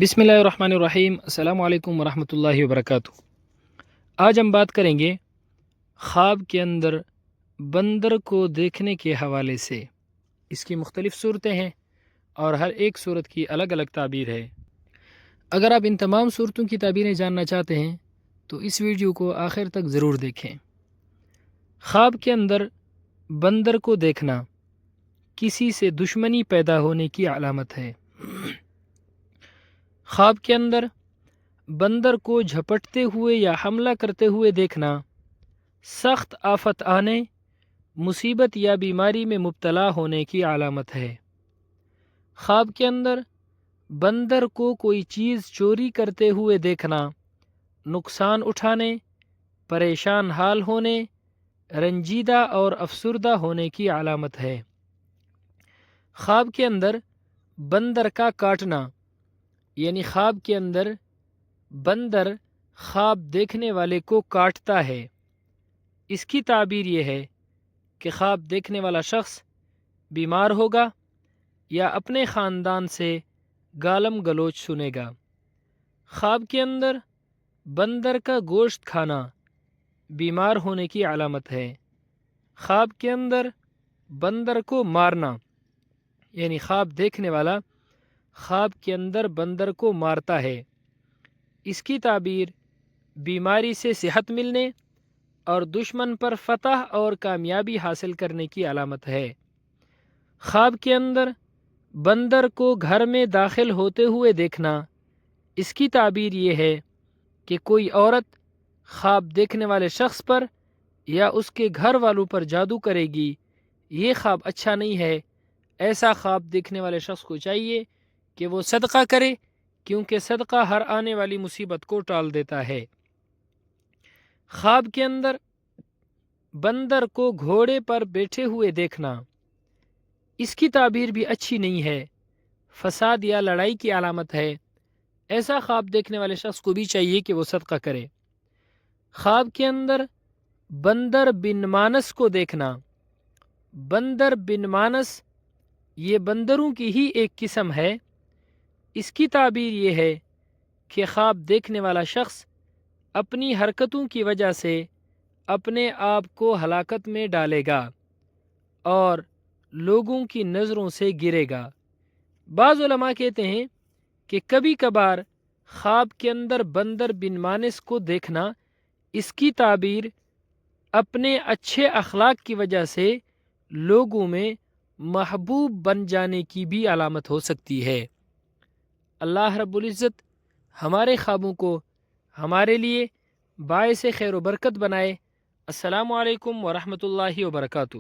بسم اللہ الرحمن الرحیم۔ السلام علیکم ورحمۃ اللہ وبرکاتہ۔ آج ہم بات کریں گے خواب کے اندر بندر کو دیکھنے کے حوالے سے۔ اس کی مختلف صورتیں ہیں اور ہر ایک صورت کی الگ الگ تعبیر ہے۔ اگر آپ ان تمام صورتوں کی تعبیریں جاننا چاہتے ہیں تو اس ویڈیو کو آخر تک ضرور دیکھیں۔ خواب کے اندر بندر کو دیکھنا کسی سے دشمنی پیدا ہونے کی علامت ہے۔ خواب کے اندر بندر کو جھپٹتے ہوئے یا حملہ کرتے ہوئے دیکھنا سخت آفت آنے، مصیبت یا بیماری میں مبتلا ہونے کی علامت ہے۔ خواب کے اندر بندر کو کوئی چیز چوری کرتے ہوئے دیکھنا نقصان اٹھانے، پریشان حال ہونے، رنجیدہ اور افسردہ ہونے کی علامت ہے۔ خواب کے اندر بندر کا کاٹنا، یعنی خواب کے اندر بندر خواب دیکھنے والے کو کاٹتا ہے۔ اس کی تعبیر یہ ہے کہ خواب دیکھنے والا شخص بیمار ہوگا یا اپنے خاندان سے گالم گلوچ سنے گا۔ خواب کے اندر بندر کا گوشت کھانا بیمار ہونے کی علامت ہے۔ خواب کے اندر بندر کو مارنا، یعنی خواب دیکھنے والا خواب کے اندر بندر کو مارتا ہے، اس کی تعبیر بیماری سے صحت ملنے اور دشمن پر فتح اور کامیابی حاصل کرنے کی علامت ہے۔ خواب کے اندر بندر کو گھر میں داخل ہوتے ہوئے دیکھنا، اس کی تعبیر یہ ہے کہ کوئی عورت خواب دیکھنے والے شخص پر یا اس کے گھر والوں پر جادو کرے گی۔ یہ خواب اچھا نہیں ہے۔ ایسا خواب دیکھنے والے شخص کو چاہیے کہ وہ صدقہ کرے، کیونکہ صدقہ ہر آنے والی مصیبت کو ٹال دیتا ہے۔ خواب کے اندر بندر کو گھوڑے پر بیٹھے ہوئے دیکھنا، اس کی تعبیر بھی اچھی نہیں ہے، فساد یا لڑائی کی علامت ہے۔ ایسا خواب دیکھنے والے شخص کو بھی چاہیے کہ وہ صدقہ کرے۔ خواب کے اندر بندر بن مانس کو دیکھنا، بندر بن مانس یہ بندروں کی ہی ایک قسم ہے۔ اس کی تعبیر یہ ہے کہ خواب دیکھنے والا شخص اپنی حرکتوں کی وجہ سے اپنے آپ کو ہلاکت میں ڈالے گا اور لوگوں کی نظروں سے گرے گا۔ بعض علماء کہتے ہیں کہ کبھی کبھار خواب کے اندر بندر بن مانس کو دیکھنا، اس کی تعبیر اپنے اچھے اخلاق کی وجہ سے لوگوں میں محبوب بن جانے کی بھی علامت ہو سکتی ہے۔ اللہ رب العزت ہمارے خوابوں کو ہمارے لیے باعث خیر و برکت بنائے۔ السلام علیکم ورحمۃ اللہ وبرکاتہ۔